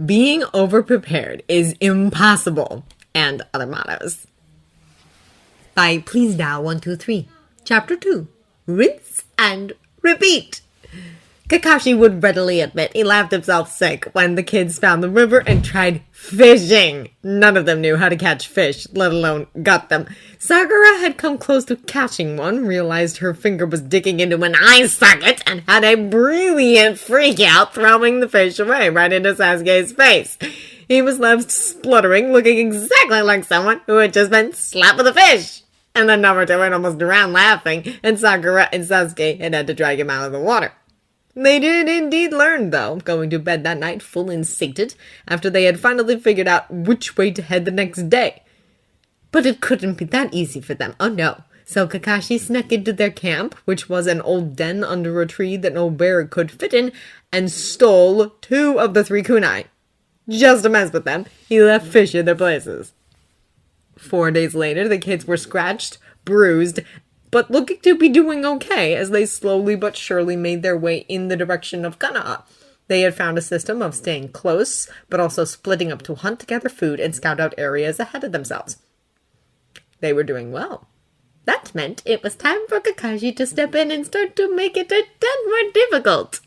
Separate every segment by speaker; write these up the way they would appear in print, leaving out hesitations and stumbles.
Speaker 1: Being overprepared is impossible, and other mottos. By Please Dial 123. Chapter 2. Rinse and Repeat. Kakashi would readily admit he laughed himself sick when the kids found the river and tried fishing. None of them knew how to catch fish, let alone gut them. Sakura had come close to catching one, realized her finger was digging into an eye socket, and had a brilliant freak out, throwing the fish away right into Sasuke's face. He was left spluttering, looking exactly like someone who had just been slapped with a fish. And then Naruto had almost drowned laughing, and Sakura and Sasuke had to drag him out of the water. They did indeed learn, though, going to bed that night full and sated, after they had finally figured out which way to head the next day. But it couldn't be that easy for them, oh no. So Kakashi snuck into their camp, which was an old den under a tree that no bear could fit in, and stole 2 of the 3 kunai. Just to mess with them, he left fish in their places. 4 days later, the kids were scratched, bruised, but looking to be doing okay as they slowly but surely made their way in the direction of Konoha. They had found a system of staying close, but also splitting up to hunt to gather food and scout out areas ahead of themselves. They were doing well. That meant it was time for Kakashi to step in and start to make it a ton more difficult.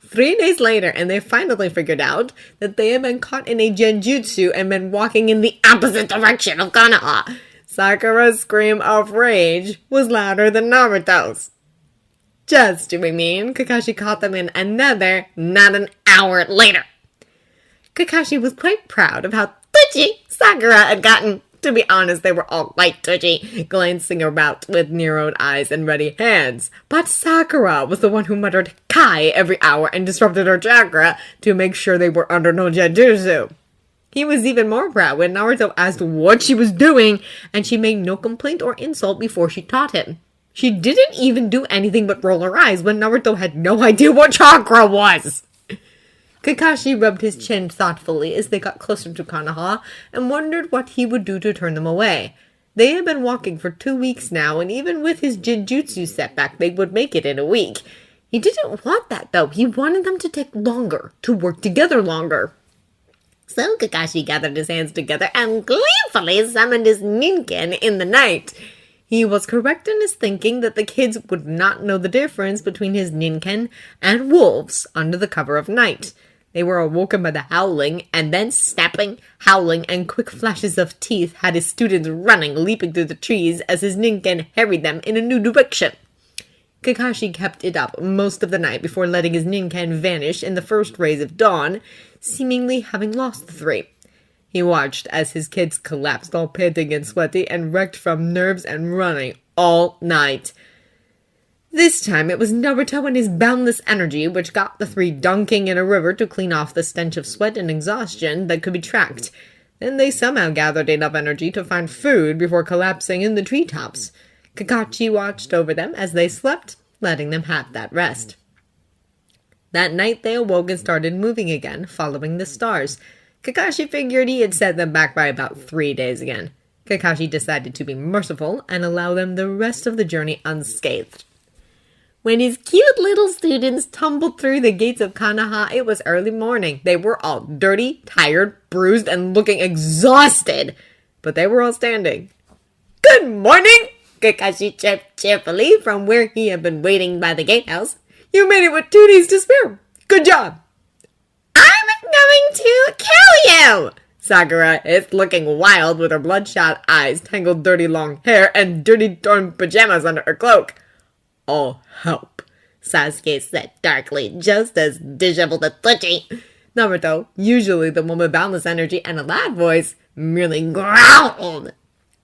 Speaker 1: 3 days later, and they finally figured out that they had been caught in a Genjutsu and been walking in the opposite direction of Konoha. Sakura's scream of rage was louder than Naruto's. Just to be mean, Kakashi caught them in another, not an hour later. Kakashi was quite proud of how twitchy Sakura had gotten. To be honest, they were all quite twitchy, glancing about with narrowed eyes and ready hands. But Sakura was the one who muttered Kai every hour and disrupted her chakra to make sure they were under no Genjutsu. He was even more proud when Naruto asked what she was doing, and she made no complaint or insult before she taught him. She didn't even do anything but roll her eyes when Naruto had no idea what chakra was. Kakashi rubbed his chin thoughtfully as they got closer to Konoha and wondered what he would do to turn them away. They had been walking for 2 weeks now, and even with his Genjutsu setback, they would make it in a week. He didn't want that, though. He wanted them to take longer, to work together longer. So Kakashi gathered his hands together and gleefully summoned his ninken in the night. He was correct in his thinking that the kids would not know the difference between his ninken and wolves under the cover of night. They were awoken by the howling, and then snapping, howling, and quick flashes of teeth had his students running, leaping through the trees as his ninken harried them in a new direction. Kakashi kept it up most of the night before letting his ninken vanish in the first rays of dawn, seemingly having lost the 3. He watched as his kids collapsed all panting and sweaty and wrecked from nerves and running all night. This time it was Naruto and his boundless energy which got the 3 dunking in a river to clean off the stench of sweat and exhaustion that could be tracked. Then they somehow gathered enough energy to find food before collapsing in the treetops. Kakashi watched over them as they slept, letting them have that rest. That night they awoke and started moving again, following the stars. Kakashi figured he had set them back by about 3 days again. Kakashi decided to be merciful and allow them the rest of the journey unscathed. When his cute little students tumbled through the gates of Konoha, it was early morning. They were all dirty, tired, bruised, and looking exhausted. But they were all standing. "Good morning!" Kakashi chirped cheerfully from where he had been waiting by the gatehouse. "You made it with 2 days to spare. Good job!" "I'm going to kill you!" Sakura is looking wild with her bloodshot eyes, tangled dirty long hair, and dirty torn pajamas under her cloak. "I'll help," Sasuke said darkly, just as disheveled and twitchy. Naruto, usually the one with boundless energy and a loud voice, merely growled.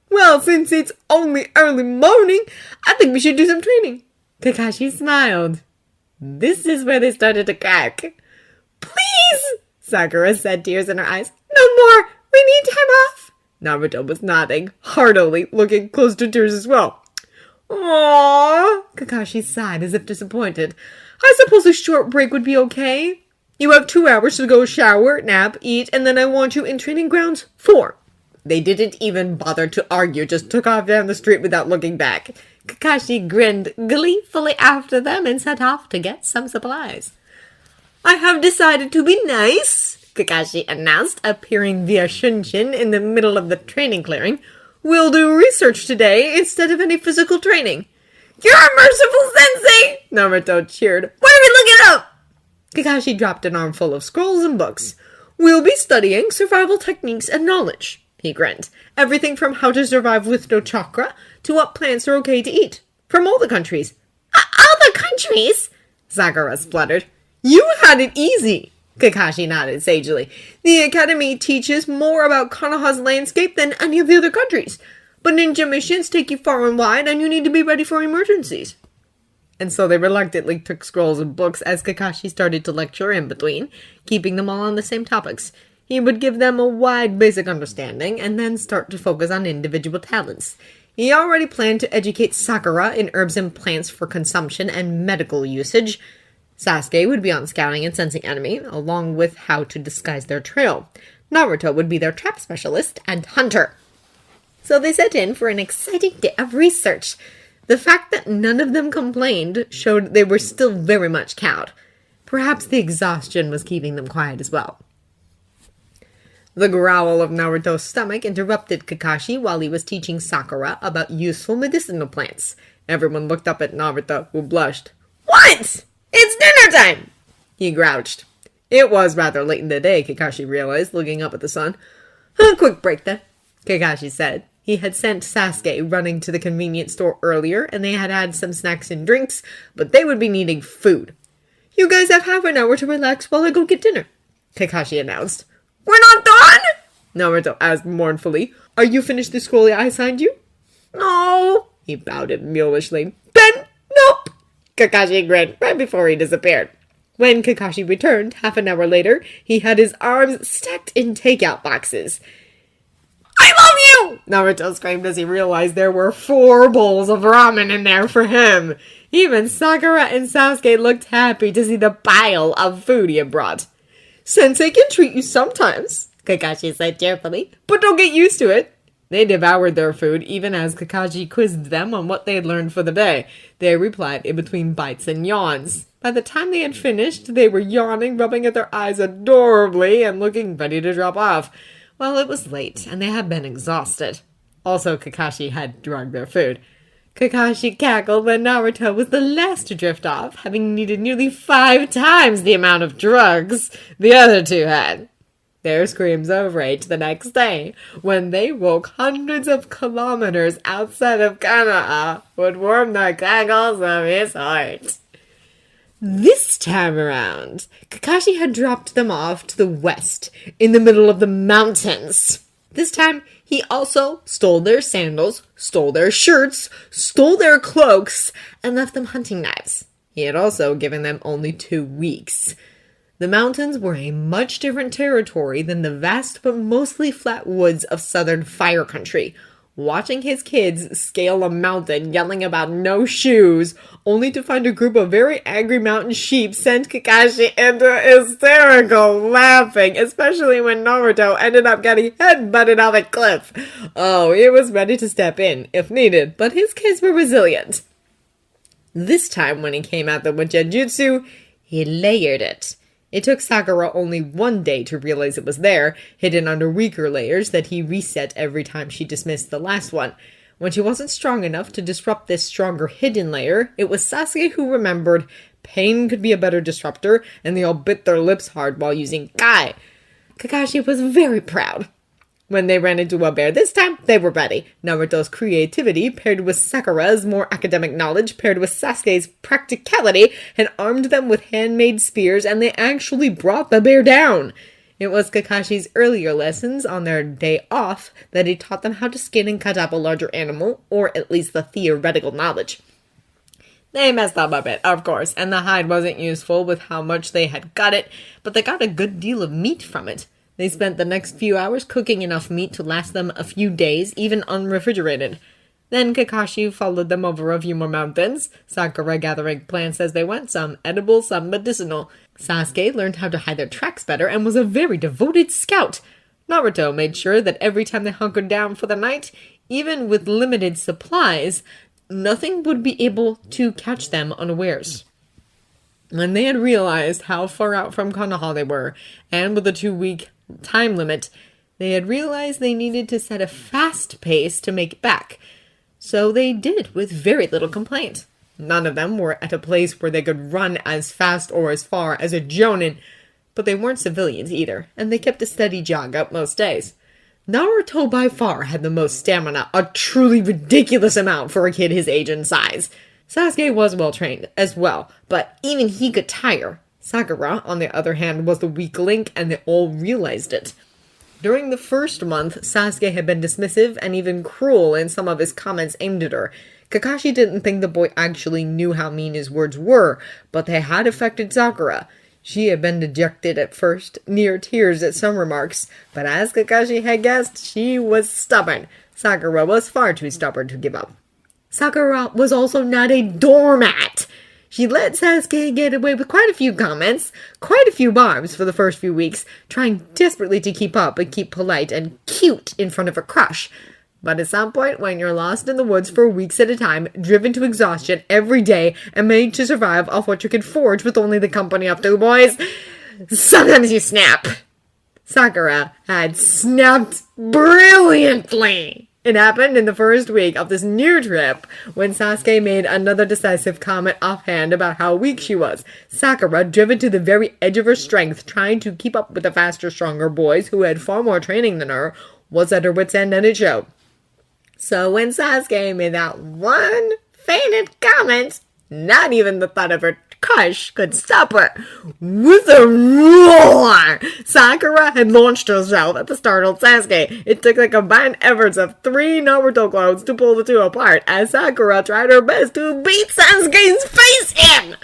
Speaker 1: "Well, since it's only early morning, I think we should do some training." Kakashi smiled. This is where they started to crack. "Please," Sakura said, tears in her eyes. "No more! We need time off!" Naruto was nodding, heartily, looking close to tears as well. "Aww," Kakashi sighed as if disappointed. "I suppose a short break would be okay. You have 2 hours to go shower, nap, eat, and then I want you in training grounds 4. They didn't even bother to argue, just took off down the street without looking back. Kakashi grinned gleefully after them and set off to get some supplies. "I have decided to be nice," Kakashi announced, appearing via Shunshin in the middle of the training clearing. We'll do research today instead of any physical training. You're a merciful sensei! Naruto cheered. What are we looking up? Kakashi dropped an armful of scrolls and books. We'll be studying survival techniques and knowledge, he grinned. Everything from how to survive with no chakra to what plants are okay to eat. From all the countries. All the countries? Sakura spluttered. You had it easy, Kakashi nodded sagely. The academy teaches more about Konoha's landscape than any of the other countries. But ninja missions take you far and wide, and you need to be ready for emergencies. And so they reluctantly took scrolls and books as Kakashi started to lecture in between, keeping them all on the same topics. He would give them a wide basic understanding, and then start to focus on individual talents. He already planned to educate Sakura in herbs and plants for consumption and medical usage. Sasuke would be on scouting and sensing enemy, along with how to disguise their trail. Naruto would be their trap specialist and hunter. So they set in for an exciting day of research. The fact that none of them complained showed they were still very much cowed. Perhaps the exhaustion was keeping them quiet as well. The growl of Naruto's stomach interrupted Kakashi while he was teaching Sakura about useful medicinal plants. Everyone looked up at Naruto, who blushed. What? It's dinner time! He grouched. It was rather late in the day, Kakashi realized, looking up at the sun. A quick break then, Kakashi said. He had sent Sasuke running to the convenience store earlier, and they had had some snacks and drinks, but they would be needing food. You guys have half an hour to relax while I go get dinner, Kakashi announced. We're not done? Naruto asked mournfully. Are you finished the scroll I assigned you? No, he pouted mulishly. Then, nope. Kakashi grinned right before he disappeared. When Kakashi returned, half an hour later, he had his arms stacked in takeout boxes. I love you! Naruto screamed as he realized there were 4 bowls of ramen in there for him. Even Sakura and Sasuke looked happy to see the pile of food he had brought. Sensei can treat you sometimes, Kakashi said cheerfully, but don't get used to it. They devoured their food, even as Kakashi quizzed them on what they had learned for the day. They replied in between bites and yawns. By the time they had finished, they were yawning, rubbing at their eyes adorably, and looking ready to drop off. Well, it was late, and they had been exhausted. Also, Kakashi had drugged their food. Kakashi cackled when Naruto was the last to drift off, having needed nearly 5 times the amount of drugs the other two had. Their screams of rage the next day, when they woke hundreds of kilometers outside of Konoha, would warm the cackles of his heart. This time around, Kakashi had dropped them off to the west, in the middle of the mountains. This time, he also stole their sandals, stole their shirts, stole their cloaks, and left them hunting knives. He had also given them only 2 weeks. The mountains were a much different territory than the vast but mostly flat woods of southern fire country. Watching his kids scale a mountain yelling about no shoes, only to find a group of very angry mountain sheep sent Kakashi into hysterical laughing, especially when Naruto ended up getting headbutted off a cliff. Oh, he was ready to step in, if needed, but his kids were resilient. This time when he came at them with Genjutsu, he layered it. It took Sakura only 1 day to realize it was there, hidden under weaker layers that he reset every time she dismissed the last one. When she wasn't strong enough to disrupt this stronger hidden layer, it was Sasuke who remembered pain could be a better disruptor, and they all bit their lips hard while using Kai. Kakashi was very proud. When they ran into a bear this time, they were ready. Naruto's creativity, paired with Sakura's more academic knowledge, paired with Sasuke's practicality, had armed them with handmade spears, and they actually brought the bear down. It was Kakashi's earlier lessons on their day off that he taught them how to skin and cut up a larger animal, or at least the theoretical knowledge. They messed up a bit, of course, and the hide wasn't useful with how much they had got it, but they got a good deal of meat from it. They spent the next few hours cooking enough meat to last them a few days, even unrefrigerated. Then Kakashi followed them over a few more mountains, Sakura gathering plants as they went, some edible, some medicinal. Sasuke learned how to hide their tracks better and was a very devoted scout. Naruto made sure that every time they hunkered down for the night, even with limited supplies, nothing would be able to catch them unawares. When they had realized how far out from Konoha they were, and with a 2-week time limit, they had realized they needed to set a fast pace to make it back. So they did, with very little complaint. None of them were at a place where they could run as fast or as far as a jonin, but they weren't civilians either, and they kept a steady jog up most days. Naruto by far had the most stamina, a truly ridiculous amount for a kid his age and size. Sasuke was well trained as well, but even he could tire. Sakura, on the other hand, was the weak link, and they all realized it. During the first month, Sasuke had been dismissive and even cruel in some of his comments aimed at her. Kakashi didn't think the boy actually knew how mean his words were, but they had affected Sakura. She had been dejected at first, near tears at some remarks, but as Kakashi had guessed, she was stubborn. Sakura was far too stubborn to give up. Sakura was also not a doormat. She let Sasuke get away with quite a few comments, quite a few barbs for the first few weeks, trying desperately to keep up and keep polite and cute in front of her crush. But at some point, when you're lost in the woods for weeks at a time, driven to exhaustion every day, and made to survive off what you can forge with only the company of 2 boys, sometimes you snap. Sakura had snapped brilliantly. It happened in the first week of this new trip, when Sasuke made another decisive comment offhand about how weak she was. Sakura, driven to the very edge of her strength, trying to keep up with the faster, stronger boys who had far more training than her, was at her wit's end, and it showed. So when Sasuke made that one fainted comment, not even the thought of her crush could stop her. With a roar, Sakura had launched herself at the startled Sasuke. It took the combined efforts of 3 Naruto clones to pull the two apart, as Sakura tried her best to beat Sasuke's face in.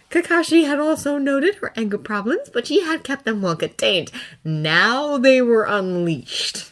Speaker 1: Kakashi had also noted her anger problems, but she had kept them well contained. Now they were unleashed.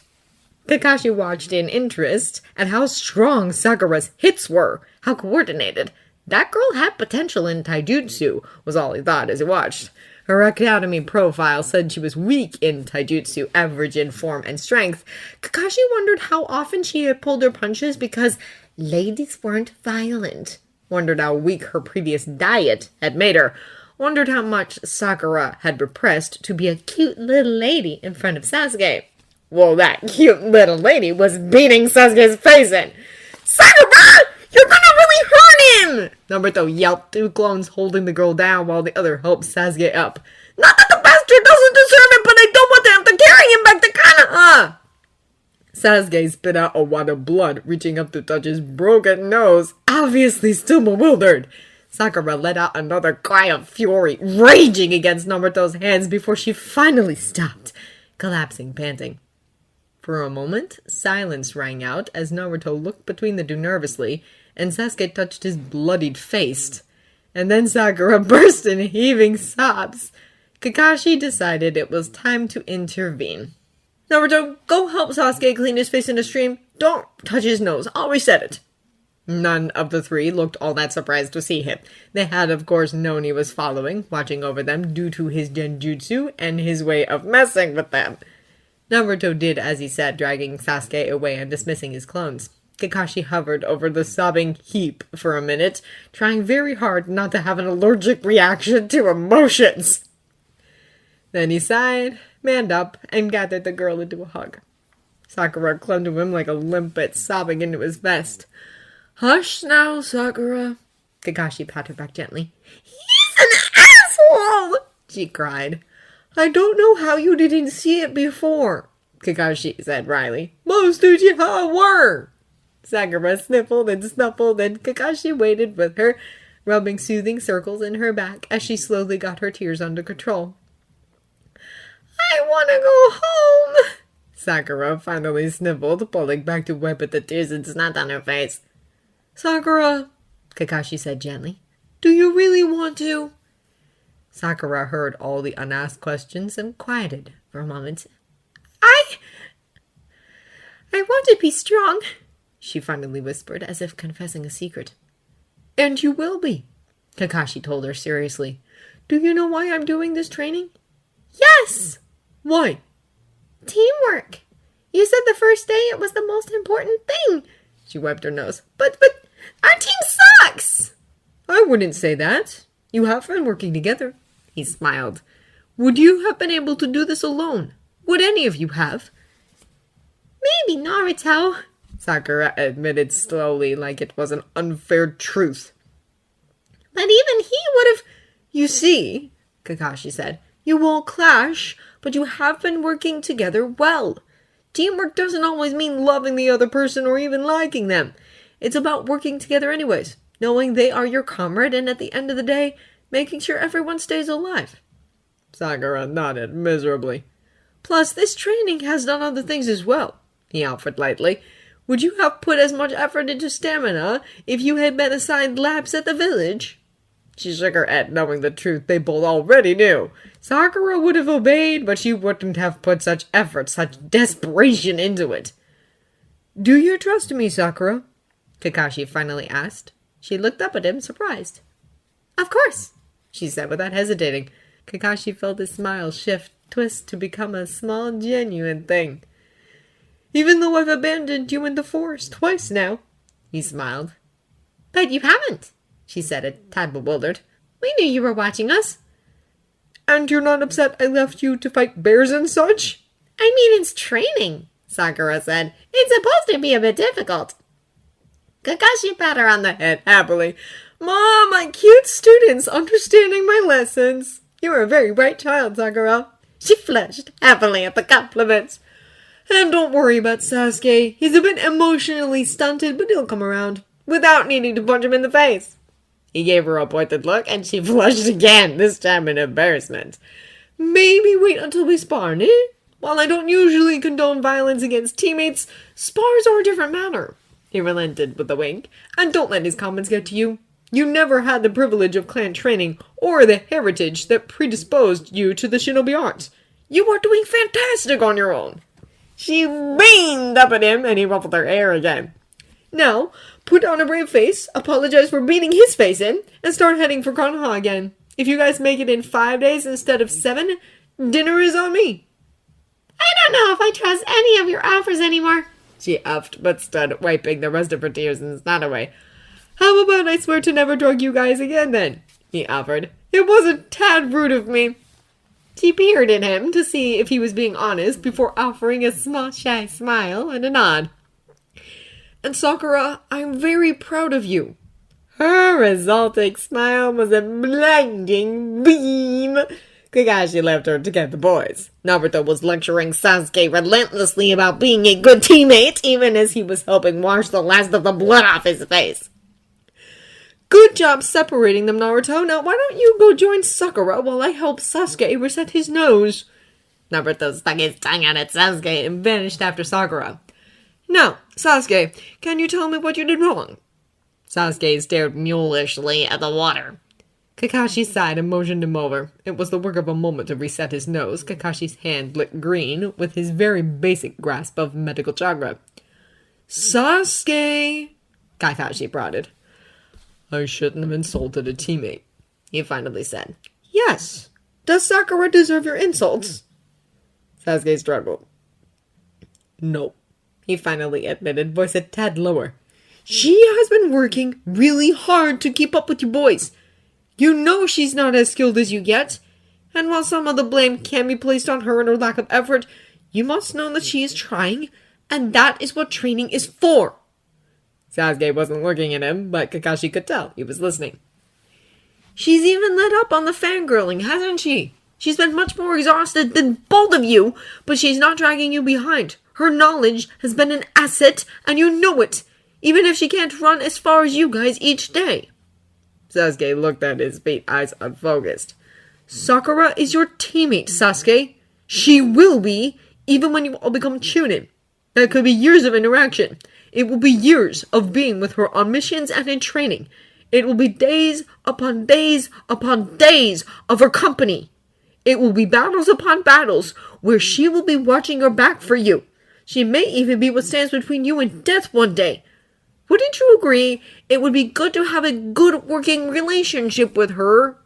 Speaker 1: Kakashi watched in interest at how strong Sakura's hits were, how coordinated. That girl had potential in taijutsu, was all he thought as he watched. Her academy profile said she was weak in taijutsu, average in form and strength. Kakashi wondered how often she had pulled her punches because ladies weren't violent. Wondered how weak her previous diet had made her. Wondered how much Sakura had repressed to be a cute little lady in front of Sasuke. Well, that cute little lady was beating Sasuke's face in. Sakura! You're gonna really hurt him! Naruto yelped, 2 clones holding the girl down while the other helped Sasuke up. Not that the bastard doesn't deserve it, but I don't want to have to carry him back to Konoha! Sasuke spit out a wad of blood, reaching up to touch his broken nose, obviously still bewildered. Sakura let out another cry of fury, raging against Naruto's hands before she finally stopped, collapsing, panting. For a moment, silence rang out as Naruto looked between the two nervously, and Sasuke touched his bloodied face. And then Sakura burst in heaving sobs. Kakashi decided it was time to intervene. Naruto, go help Sasuke clean his face in a stream. Don't touch his nose. I'll reset it. None of the 3 looked all that surprised to see him. They had, of course, known he was following, watching over them due to his genjutsu and his way of messing with them. Naruto did as he said, dragging Sasuke away and dismissing his clones. Kakashi hovered over the sobbing heap for a minute, trying very hard not to have an allergic reaction to emotions. Then he sighed, manned up, and gathered the girl into a hug. Sakura clung to him like a limpet, sobbing into his vest. Hush now, Sakura. Kakashi patted her back gently. He's an asshole! She cried. I don't know how you didn't see it before, Kakashi said wryly. Most Uchiha were. Sakura sniffled and snuffled, and Kakashi waited with her, rubbing soothing circles in her back as she slowly got her tears under control. I want to go home, Sakura finally sniffled, pulling back to wipe at the tears and snot on her face. Sakura, Kakashi said gently, do you really want to? Sakura heard all the unasked questions and quieted for a moment. I want to be strong, she finally whispered, as if confessing a secret. And you will be, Kakashi told her seriously. Do you know why I'm doing this training? Yes! Why? Teamwork. You said the first day it was the most important thing. She wiped her nose. But our team sucks! I wouldn't say that. You have been working together. He smiled. Would you have been able to do this alone? Would any of you have? Maybe Naruto, Sakura admitted slowly, like it was an unfair truth. But even he would have... You see, Kakashi said, you won't clash, but you have been working together well. Teamwork doesn't always mean loving the other person or even liking them. It's about working together anyways, knowing they are your comrade and at the end of the day, making sure everyone stays alive. Sakura nodded miserably. Plus, this training has done other things as well, he offered lightly. Would you have put as much effort into stamina if you had been assigned laps at the village? She shook her head, knowing the truth they both already knew. Sakura would have obeyed, but she wouldn't have put such effort, such desperation into it. Do you trust me, Sakura? Kakashi finally asked. She looked up at him, surprised. Of course, she said without hesitating. Kakashi felt his smile twist to become a small, genuine thing. Even though I've abandoned you in the forest twice now, he smiled. But you haven't, she said, a tad bewildered. We knew you were watching us. And you're not upset I left you to fight bears and such? I mean, it's training, Sakura said. It's supposed to be a bit difficult. Kakashi pat her on the head happily. Mom, my cute students understanding my lessons. You are a very bright child, Sakura. She flushed happily at the compliments. And don't worry about Sasuke. He's a bit emotionally stunted, but he'll come around, without needing to punch him in the face. He gave her a pointed look, and she flushed again, this time in embarrassment. Maybe wait until we spar, eh? While I don't usually condone violence against teammates, spars are a different matter. He relented with a wink. And don't let his comments get to you. You never had the privilege of clan training or the heritage that predisposed you to the shinobi arts. You are doing fantastic on your own. She beamed up at him and he ruffled her hair again. Now, put on a brave face, apologize for beating his face in, and start heading for Konoha again. If you guys make it in 5 days instead of 7, dinner is on me. I don't know if I trust any of your offers anymore, she huffed, but stood, wiping the rest of her tears and snot away. How about I swear to never drug you guys again, then? He offered. It was a tad rude of me. She peered at him to see if he was being honest before offering a small shy smile and a nod. And Sakura, I'm very proud of you. Her exulting smile was a blinding beam. Kakashi left her to get the boys. Naruto was lecturing Sasuke relentlessly about being a good teammate, even as he was helping wash the last of the blood off his face. Good job separating them, Naruto. Now why don't you go join Sakura while I help Sasuke reset his nose? Naruto stuck his tongue out at Sasuke and vanished after Sakura. Now, Sasuke, can you tell me what you did wrong? Sasuke stared mulishly at the water. Kakashi sighed and motioned him over. It was the work of a moment to reset his nose. Kakashi's hand lit green with his very basic grasp of medical chakra. Sasuke, Kakashi prodded. I shouldn't have insulted a teammate, he finally said. Yes. Does Sakura deserve your insults? Sasuke struggled. No, he finally admitted, voice a tad lower. She has been working really hard to keep up with you boys. You know she's not as skilled as you yet. And while some of the blame can be placed on her and her lack of effort, you must know that she is trying, and that is what training is for. Sasuke wasn't looking at him, but Kakashi could tell he was listening. She's even let up on the fangirling, hasn't she? She's been much more exhausted than both of you, but she's not dragging you behind. Her knowledge has been an asset, and you know it, even if she can't run as far as you guys each day. Sasuke looked at his feet, eyes unfocused. Sakura is your teammate, Sasuke. She will be, even when you all become Chunin. That could be years of interaction. It will be years of being with her on missions and in training. It will be days upon days upon days of her company. It will be battles upon battles where she will be watching your back for you. She may even be what stands between you and death one day. Wouldn't you agree it would be good to have a good working relationship with her?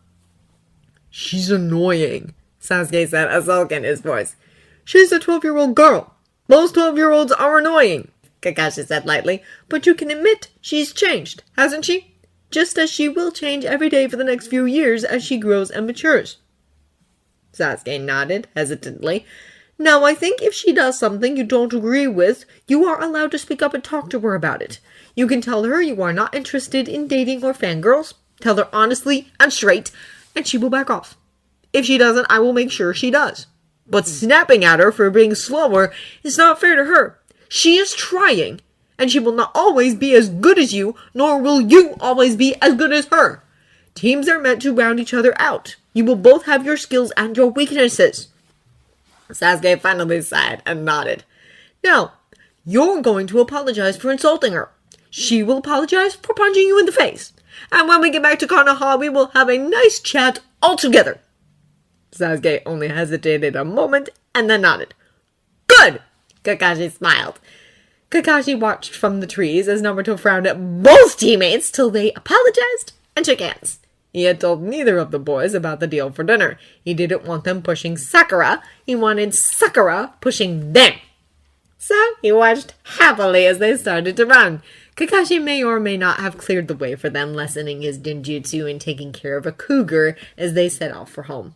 Speaker 1: She's annoying, Sasuke said, a sulk in his voice. She's a 12-year-old girl. Most 12-year-olds are annoying, Kakashi said lightly, but you can admit she's changed, hasn't she? just as she will change every day for the next few years as she grows and matures. Sasuke nodded hesitantly. Now, I think if she does something you don't agree with, you are allowed to speak up and talk to her about it. You can tell her you are not interested in dating or fangirls. Tell her honestly and straight, and she will back off. If she doesn't, I will make sure she does. But snapping at her for being slower is not fair to her. She is trying, and she will not always be as good as you, nor will you always be as good as her. Teams are meant to round each other out. You will both have your skills and your weaknesses. Sasuke finally sighed and nodded. Now, you're going to apologize for insulting her. She will apologize for punching you in the face. And when we get back to Konoha, we will have a nice chat all together. Sasuke only hesitated a moment and then nodded. Good! Kakashi smiled. Kakashi watched from the trees as Naruto frowned at both teammates till they apologized and shook hands. He had told neither of the boys about the deal for dinner. He didn't want them pushing Sakura. He wanted Sakura pushing them. So he watched happily as they started to run. Kakashi may or may not have cleared the way for them, lessening his Genjutsu and taking care of a cougar as they set off for home.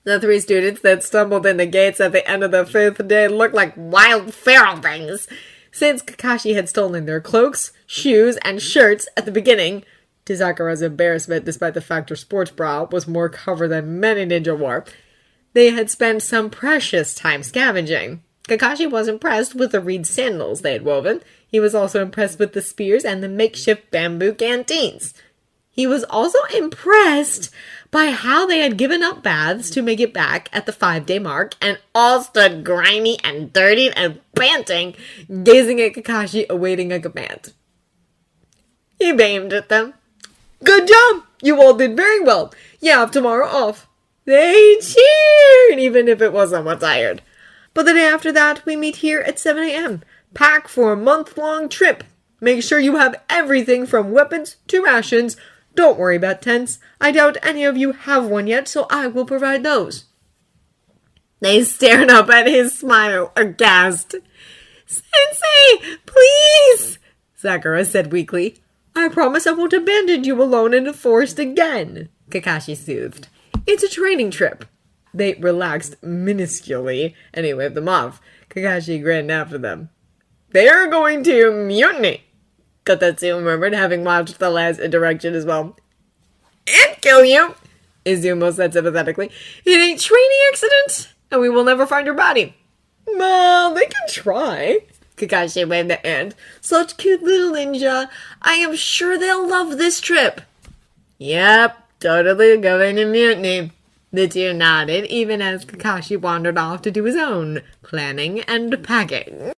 Speaker 1: The three students that stumbled in the gates at the end of the 5th day looked like wild feral things. Since Kakashi had stolen their cloaks, shoes, and shirts at the beginning, to Sakura's embarrassment, despite the fact her sports bra was more cover than many ninja wore, they had spent some precious time scavenging. Kakashi was impressed with the reed sandals they had woven. He was also impressed with the spears and the makeshift bamboo canteens. He was also impressed by how they had given up baths to make it back at the 5-day mark and all stood grimy and dirty and panting, gazing at Kakashi awaiting a command. He beamed at them. Good job! You all did very well. You have tomorrow off. They cheered, even if it was somewhat tired. But the day after that, we meet here at 7 a.m. Pack for a month-long trip. Make sure you have everything from weapons to rations. Don't worry about tents. I doubt any of you have one yet, so I will provide those. They stared up at his smile, aghast. Sensei, please, Sakura said weakly. I promise I won't abandon you alone in the forest again, Kakashi soothed. It's a training trip. They relaxed minusculely and he waved them off. Kakashi grinned after them. They are going to mutiny, Kotetsu murmured, having watched the last interaction as well. And kill you, Izumo said sympathetically. It ain't training accident, and we will never find your body. Well, they can try. Kakashi waved the hand. Such cute little ninja. I am sure they'll love this trip. Yep, totally going to mutiny. The two nodded, even as Kakashi wandered off to do his own planning and packing.